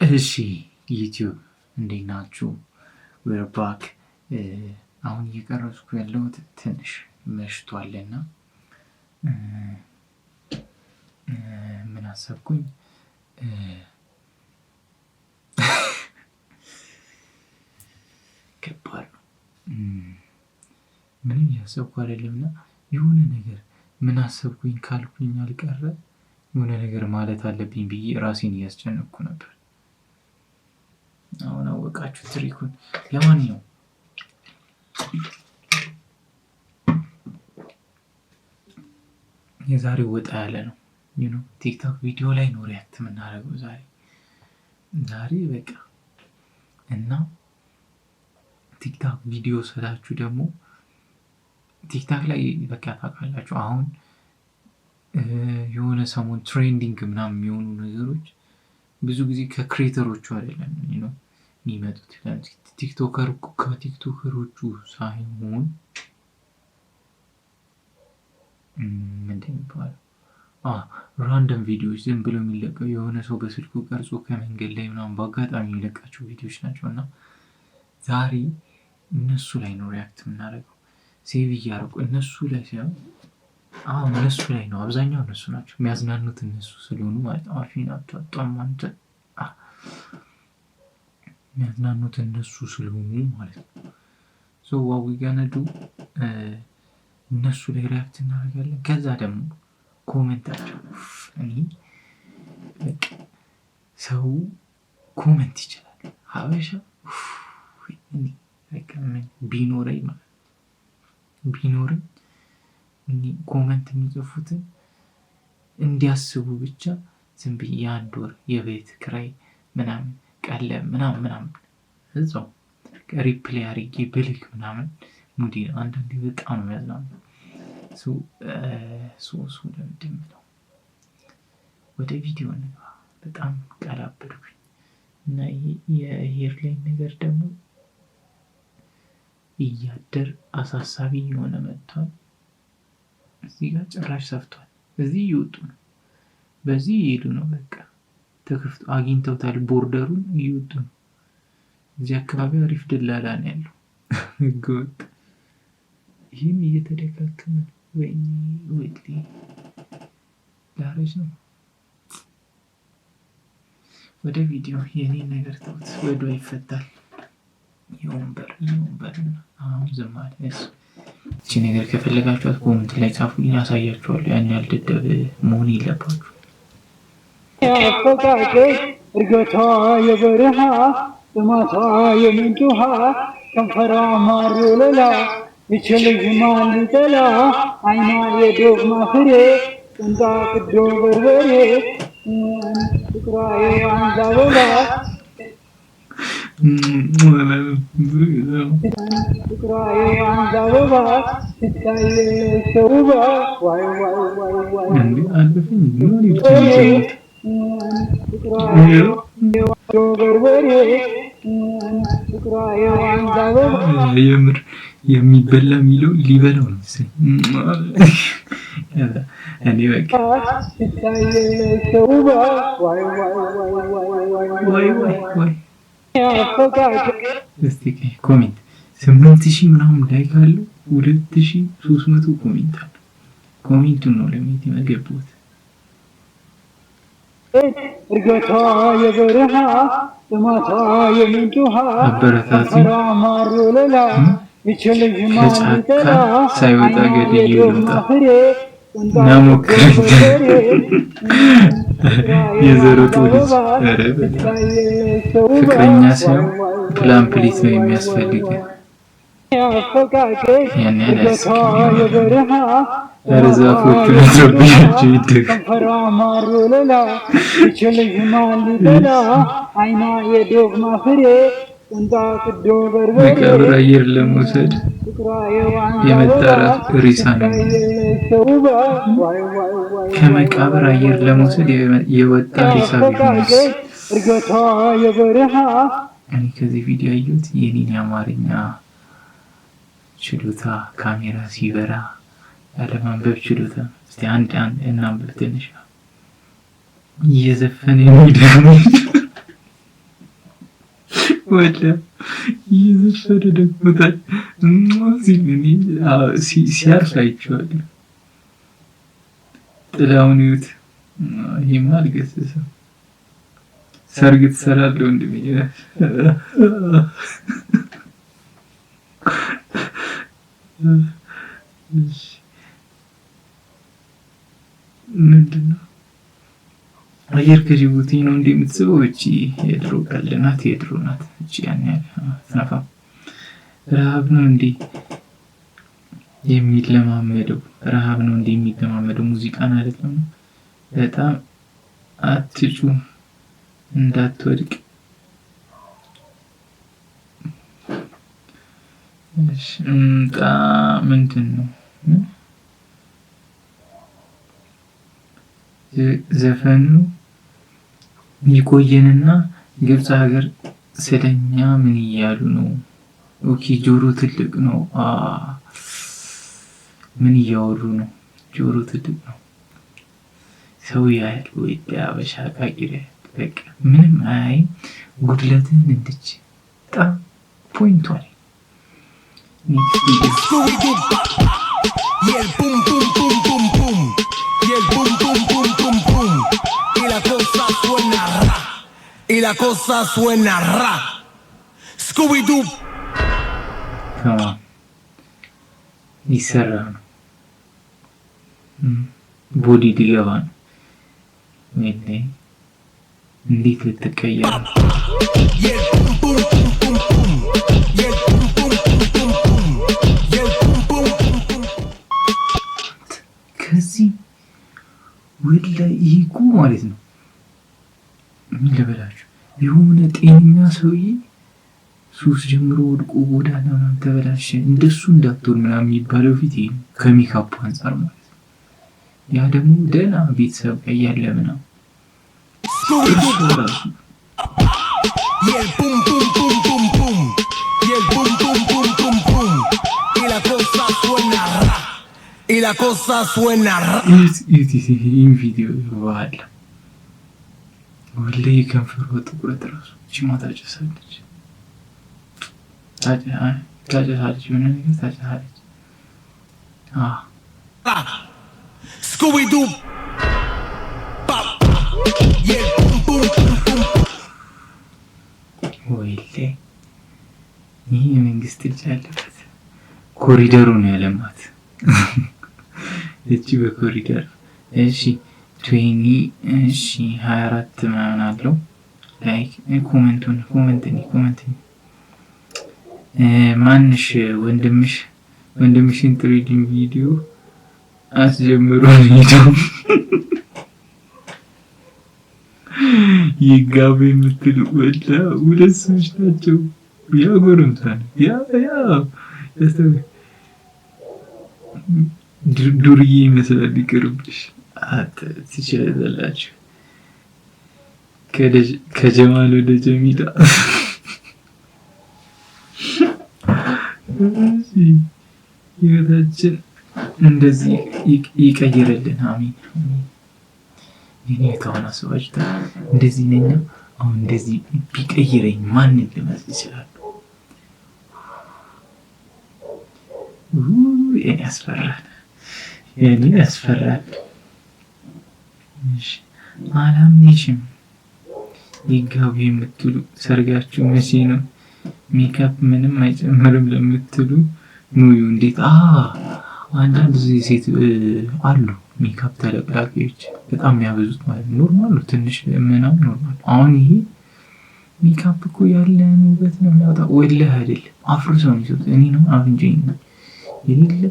እሺ ዩቲዩብ እንዴት ናችሁ? ዌር ባክ። አሁን እየቀረጽኩ ያለሁት ትንሽ መሽቷልና ምን አሰብኩኝ ከባድ ነው። ምንም እያሰብኩ አይደለምና የሆነ ነገር ምን አሰብኩኝ ካልኩኝ አልቀረ የሆነ ነገር ማለት አለብኝ ብዬ ራሴን እያስጨነቅኩ ነበር። አሁን አወቃችሁ ትሪኩን። ለማንኛውም የዛሬው ወጣ ያለ ነው። ቲክቶክ ቪዲዮ ላይ ነው ሪያክት የምናደርገው ዛሬ በቃ እና ቲክቶክ ቪዲዮ ስላችሁ ደግሞ ቲክቶክ ላይ በቃ ታውቃላችሁ አሁን የሆነ ሰሞን ትሬንዲንግ ምናምን የሚሆኑ ነገሮች ብዙ ጊዜ ከክሬተሮቹ አይደለም የሚመጡት። ከቲክቶከሮቹ ሳይሆን ምንድን ይባላል ራንደም ቪዲዮዎች ዝም ብለው የሚለቀው የሆነ ሰው በስልኩ ቀርጾ ከመንገድ ላይ ምናምን በአጋጣሚ የሚለቃቸው ቪዲዮዎች ናቸው እና ዛሬ እነሱ ላይ ነው ሪያክት የምናደርገው። ሴቭ እያደረጉ እነሱ ላይ ሳይሆን እነሱ ላይ ነው አብዛኛው እነሱ ናቸው የሚያዝናኑት እነሱ ስለሆኑ ማለት ነው። አፊናቸው አጣማንተ የሚያዝናኑት እነሱ ስለሆኑ ማለት ነው። ሶ ዋት ዊ ጋና ዱ እነሱ ላይ ሪያክት እናደርጋለን። ከዛ ደግሞ ኮሜንታቸው በቃ ሰው ኮሜንት ይችላል። ሀበሻ ቢኖረኝ ማለት ቢኖረኝ ኮሜንት የሚጽፉትን እንዲያስቡ ብቻ ዝም ብዬ የአንድ ወር የቤት ክራይ ምናምን ቀለብ ምናምን እዛው ሪፕሌይ አድርጌ ብልክ ምናምን ሙዲ አንዳንዴ በጣም ነው የሚያዝናናው። ለምንድን ነው ወደ ቪዲዮ እንግባ። በጣም ቀላበድኩኝ እና የሄር ላይ ነገር ደግሞ እያደር አሳሳቢ የሆነ መጥቷል። እዚህ ጋር ጭራሽ ሰፍቷል። እዚህ እየወጡ ነው፣ በዚህ እየሄዱ ነው። በቃ ተከፍቶ አግኝተውታል ቦርደሩን፣ እየወጡ ነው። እዚህ አካባቢ አሪፍ ደላላ ነው ያለው ህገወጥ። ይህም እየተደጋገመ ወይኔ ላረጅ ነው። ወደ ቪዲዮ የኔን ነገር ተውት፣ ወዶ ይፈታል። የወንበር አሁን ዝም አለ። እቺ ነገር ከፈለጋችኋት ኮሜንት ላይ ጻፉልኝ፣ ያሳያችኋለሁ። ያን ያህል ደደብ መሆን የለባችሁ። ያፈቃቀች እርገቷ የበረሃ ጥማቷ የምንጭ ውሃ ከንፈሯ ማር ወለላ ይችልጅ ማን ሊጠላ አይኗ የዶግማ ፍሬ ቁንጣ ቅዶ በርበሬ ፍቅሯ የዋንዛ አበባ ፍቅሯ የዋንዛ አበባ ሲታየለች ተውባ ዋይ ዋይ ዋይ ዋይ ፍቅሯ በርበሬ ፍቅሯ የዋንዛ አበባ የምር የሚበላ የሚለው ሊበላው ነው እኔ በቃ ሲታየለች ተውባ ዋይ ዋይ ዋይ ዋይ ዋይ እስቲ ኮሜንት 8000 ምናምን ላይክ አለው፣ 2300 ኮሜንት አለ። ኮሜንቱን ነው ለሚት የገቡት። እርገቷ የበረሃ ጥማቷ የምንጭ ውሃ አበረታቱ። ማር ወለላ ይችልጅ ማን ሊጠላ ሳይወጣ ገድዬ ልምጣ ናሞክር የዘረጡ ልጅ ፍቅረኛ ሲሆን ፕላን ፕሊት ነው የሚያስፈልግ። ያን የበረሃ ዛፎቹ ነትረብያቸው ይደግ ማር ወለላ ይችልጅ ማን ሊጠላ አይኗ የዶግማ ፍሬ ቁንጣ ቅዶ በርበሬ መቃብር አየር ለመውሰድ የመጣራት ሪሳ ነው። ከመቃብር አየር ለመውሰድ የወጣ ሪሳ ቢሆንስ? እርገቷ የበረሃ እኔ ከዚህ ቪዲዮ ያየሁት የኔን የአማርኛ ችሎታ ካሜራ ሲበራ ያለማንበብ ችሎታ። እስቲ አንድ እናንብብ ትንሽ እየዘፈነ የሚደግመው ወላ ይዘፈረ ደግሞታል ሲያርፍ አይቼዋለሁ። ጥላውን ይዩት። ይሄማ አልገሰሰም። ሰርግ ትሰራለህ ወንድሜ። ምንድን ነው አየር ከጅቡቲ ነው እንዴ የምትስበው? እቺ የድሮ ቀልድ ናት፣ የድሮ ናት እቺ። ያን ያህል አትነፋም። ረሃብ ነው እንዴ የሚለማመደው? ረሃብ ነው እንዴ የሚለማመደው? ሙዚቃን አይደለም። በጣም አትጩ እንዳትወድቅ። እሺ ምንድን ነው ዘፈኑ? ይቆየንና ግብጽ ሀገር ስለኛ ምን እያሉ ነው? ኦኬ ጆሮ ትልቅ ነው። ምን እያወሩ ነው? ጆሮ ትልቅ ነው። ሰው ያህል ወይ አበሻ ቃቂረ በቃ ምንም አይ ጉድለትን እንድች በጣም ፖይንቷ ላይ y la cosa suena ra. Scooby-Doo. ይሰራ ነው። ቦዲ ሊገባ ነው። እንዴት ልትቀየር ነው? ከዚህ ወላ ይቁ ማለት ነው። ምን ልበላችሁ፣ የሆነ ጤነኛ ሰውዬ ሱስ ጀምሮ ወድቆ ጎዳና ምናምን ተበላሸ እንደሱ እንዳትሆን ምናምን የሚባለው ፊት ይሄ ነው፣ ከሜካፑ አንጻር ማለት ነው። ያ ደግሞ ደህና ቤተሰብ ጋር ያለ ምናምን ይህን ቪዲዮ ይባል ወላሂ ከንፈሯ ጥቁረት ራሱ ቺማ ታጨሳለች። ታጨሳለች የሆነ ነገር ታጨሳለች። Scooby-Doo. ወይሌ ይህ የመንግስት እጅ ያለበት ኮሪደሩ ነው ያለማት እቺ በኮሪደር እሺ 24 ምናምን አለው። ላይክ ኮሜንት ማንሽ ወንድምሽን ትሬዲንግ ቪዲዮ አስጀምሮ ነው ይጋቡ የምትሉ ወላ ሁለት ሰዎች ናቸው። ያጎረምታል ዱርዬ ይመስላል። ይቅርብሽ ትችላላችሁ። ከጀማል ወደ ጀሚላ ህይወታችን እንደዚህ ይቀይርልን። አሚን። የኔ ከሆነ ሰዎች እንደዚህ ነኝ። አሁን እንደዚህ ቢቀይረኝ ማንን ልመስል ይችላል? የኔ ያስፈራል። አላምንሽም። ይጋቡ የምትሉ ሰርጋችሁ መቼ ነው? ሜካፕ ምንም አይጨምርም ለምትሉ ኑዩ። እንዴት አንዳንድ ሴት አሉ ሜካፕ ተለቅላቂዎች በጣም የሚያበዙት ማለት ነው። ኖርማል ነው ትንሽ ምናምን ኖርማል። አሁን ይሄ ሜካፕ እኮ ያለን ውበት ነው የሚያወጣው። ወላሂ አይደለም አፍርሰው ነው የሚሰጡት። እኔ ነው አፍንጫዬ የሌለ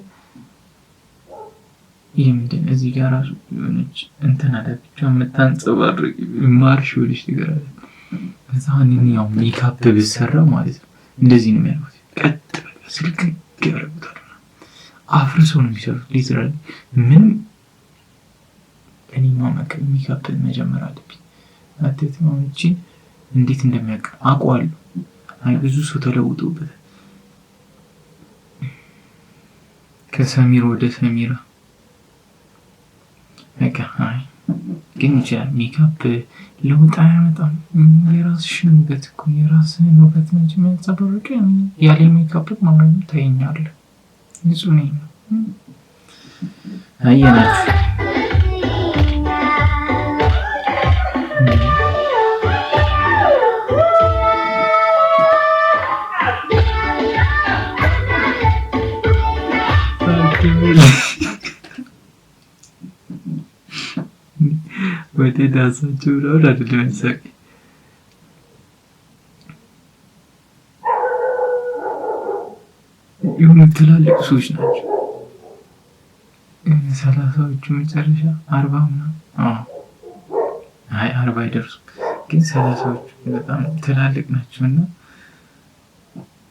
ይሄ ምንድን ነው? እዚህ ጋር ራሱ የሆነች እንትን አለ ብቻ የምታንጸባርቅ ማርሽ ወልሽ ነገር አለ። ከዛን ያው ሜካፕ ብሰራ ማለት ነው እንደዚህ ነው የሚያደርጉት። ቀጥ በቃ ስልክ ያደርጉታል። አፍርሰው ነው የሚሰሩት ሊትራሊ። ምንም እኔ ማመቅ ሜካፕ መጀመር አለብኝ። አትተማውጪ እንዴት እንደሚያውቅ አውቀዋለሁ። አይ ብዙ ሰው ተለውጦበታል። ከሰሚር ወደ ሰሚራ በቃ አይ ግን ይችላል። ሜካፕ ለውጥ አያመጣም። የራስሽን ውበት እኮ የራስህን ውበት ነው እንጂ የሚያንጸባርቅ ያለ ሜካፕ ማለት ነው። ታየኛለህ፣ ንጹህ ነኝ ነው። አየናችሁ ወደ ዳሳቸው ነው አይደለም ያሳቅ የሆኑ ትላልቅ ሰዎች ናቸው። 30ዎቹ መጨረሻ 40 ምናምን አይ 40 አይደርሱም፣ ግን 30ዎቹ በጣም ትላልቅ ናቸው እና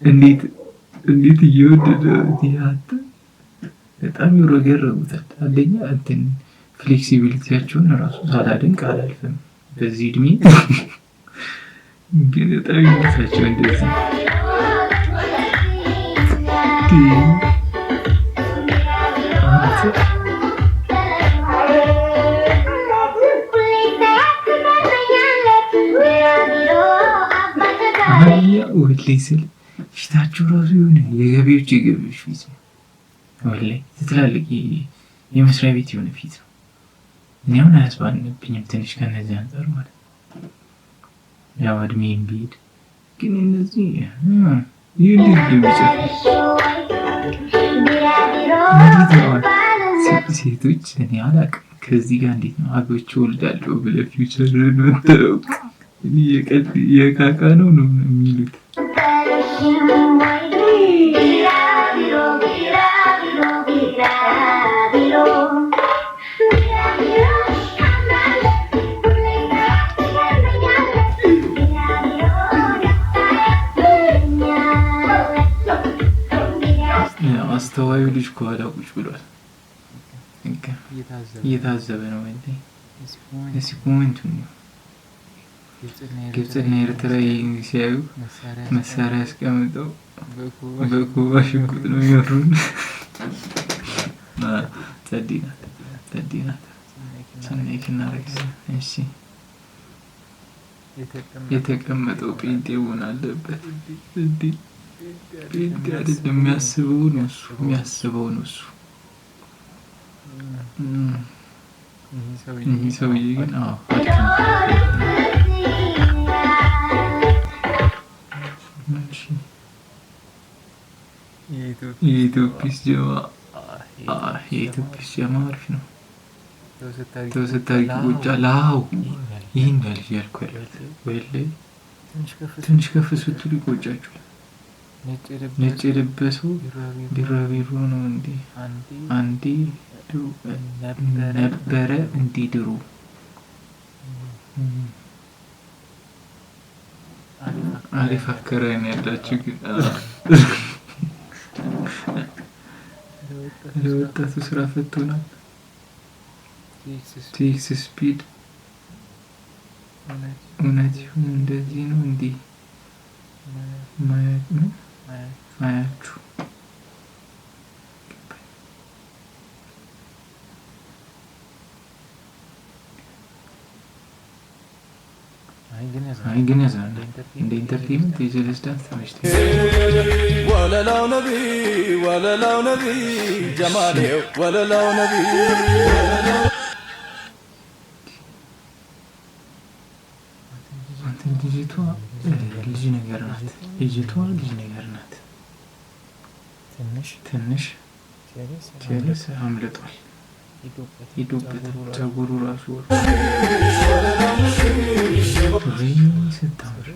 እንዴት እየወደደ ያተ በጣም ይረገረጉታል። አንደኛ እንትን ፍሌክሲቢሊቲያቸውን ራሱ ሳላደንቅ አላልፍም። በዚህ እድሜ ግን በጣም ይመሳቸው እንደዚህ ወላሂ ስል ፊታቸው ራሱ የሆነ የገቢዎች ፊት ነው። ወላሂ ትላልቅ የመስሪያ ቤት የሆነ ፊት ነው። እኔ አሁን አያስባንብኝም ትንሽ ከነዚህ አንጻር ማለት ነው። ያው እድሜም ቢሄድ ግን እነዚህ ሴቶች እኔ አላውቅም ከዚህ ጋር እንዴት ነው አግብቼ እወልዳለሁ ብለህ ፊውቸርን መተው የቃቃ ነው የሚሉት። አስተዋዩ ልጅ ከኋላ ቁጭ ብሏል፣ እየታዘበ ነው። እስኪ ኮሜንቱን ግብፅና ኤርትራ ሲያዩ መሳሪያ ያስቀምጠው በኩባ ሽጉጥ ነው የሚወሩን። ጸዲ ናት ሰናይክ እናደርጋለን። እሺ የተቀመጠው ጴንጤ መሆን አለበት። ጴንጤ አይደለም የሚያስበው ነው እሱ። ይህ ሰውዬ ግን የኢትዮጲስ ጀማ አሪፍ ነው። ተው ስታሪክ ቁጫ ላው ይህን ያልሽ ያልኩ ወላሂ ትንሽ ከፍ ስትሉ ይቆጫችኋል። ነጭ የለበሰው ቢራቢሮ ነው እንዴ? አንዴ ነበረ እንዴ ድሮ? አሪፍ አከራይ ነው ያላችሁ ግን ለወጣቱ ስራ ፈቶናል። ቴክስ ስፒድ እውነት ይሁን እንደዚህ ነው እንዴ ማያችሁ? አይ ግን ያዛል እንደ ኢንተርቴይንመንት የጀለስ ዳንስ ተመችቶ ወለላው ነቢ ጀማሌው ወለላው ነቢ ልጅ ነገር ናት። ልጅቷ ልጅ ነገር ናት። ትንሽ ጀለስ አምልጧል። ሂዱበት ጸጉሩ ራሱ ስታምር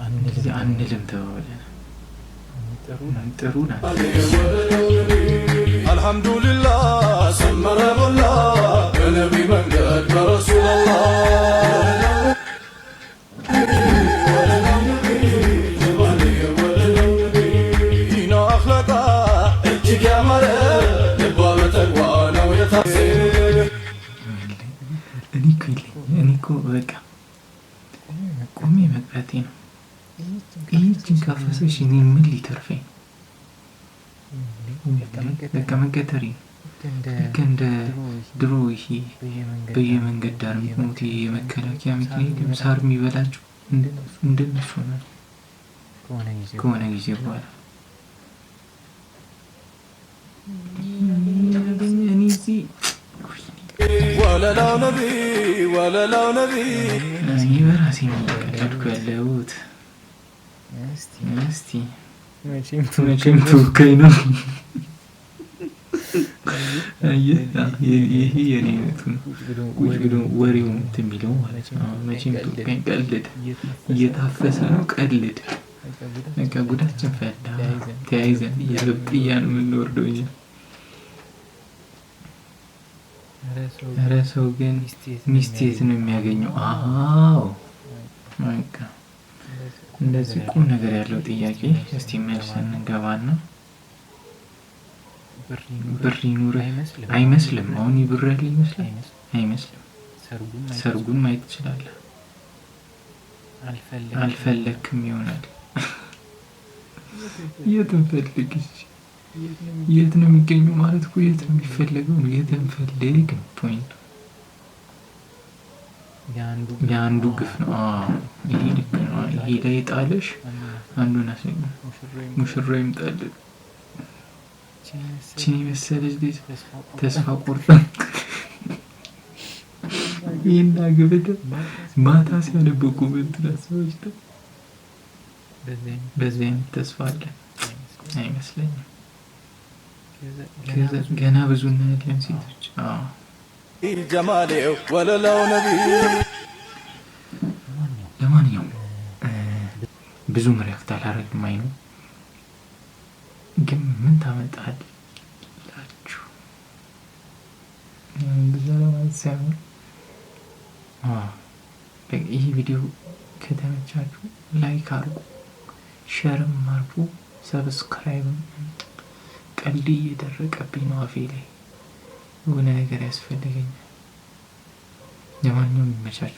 እንደዚህ አንልም ተባብለን ጥሩ ናት። አልሐምዱሊላህ ሰመረ ቦላ በነቢ መንገድ በረሱላላህ እኔ እኮ በቃ ቆሜ መቅረቴ ነው። ይህችን ካፈሰሽ እኔ ምን ሊተርፈኝ? በቃ መገተሪ ልክ እንደ ድሮ ይሄ በየመንገድ ዳር የሚቆሙት የመከላከያ መኪና ሳር የሚበላቸው እንደነሱ ነው ከሆነ ጊዜ በኋላ። ወለላው ነቢ እኔ በራሴ እየቀለድኩ ያለሁት። እስቲ መቼም ተወካይ ነው። ይሄ የኔ ነቱ ነው። ወሬው እንትን የሚለው ማለት ነው። መቼም ተወካይ ቀልድ እየታፈሰ ነው። ቀልድ በቃ ጉዳችን ፈላ። ተያይዘን እያለብጥያ ነው የምንወርደው እኛ። ኧረ ሰው ግን ሚስት የት ነው የሚያገኘው? አዎ በቃ እንደዚህ ቁም ነገር ያለው ጥያቄ እስቲ መልስ እንገባና ብር ይኑርህ አይመስልም። አሁን ብር ያለ ይመስላል አይመስልም። ሰርጉን ማየት ትችላለህ። አልፈለክም ይሆናል። የትን ፈልግ የት ነው የሚገኘው ማለት እኮ የት ነው የሚፈለገው ነው። የትን ፈልግ ነው ፖይንቱ። የአንዱ ግፍ ነው። ይሄ ልክ ነው። ይሄ ላይ ጣለሽ አንዱን አስገኝ ሙሽራ ይምጣልን። ቺኒ መሰለች ልጅ ተስፋ ቆርጣ ይሄን አግብተ ማታ ሲያነብ ኮሜንት ሰዎች በዚህ አይነት ተስፋ አለ አይመስለኝም። ገና ብዙ እናያለን ሴቶች። ጀማሌው ወለላው ነቢ። ለማንኛውም ብዙም ሪያክት አላረግም። አይ ነው ግን ምን ታመጣላችሁ? ብዙ ለማለት ሳይሆን ይህ ቪዲዮ ከተመቻችሁ ላይክ አርጉ፣ ሸርም አርጉ፣ ሰብስክራይብም። ቀልድ እየደረቀብኝ ነው አፌ ላይ የሆነ ነገር ያስፈልገኛል። ለማንኛውም ይመቻችሁ።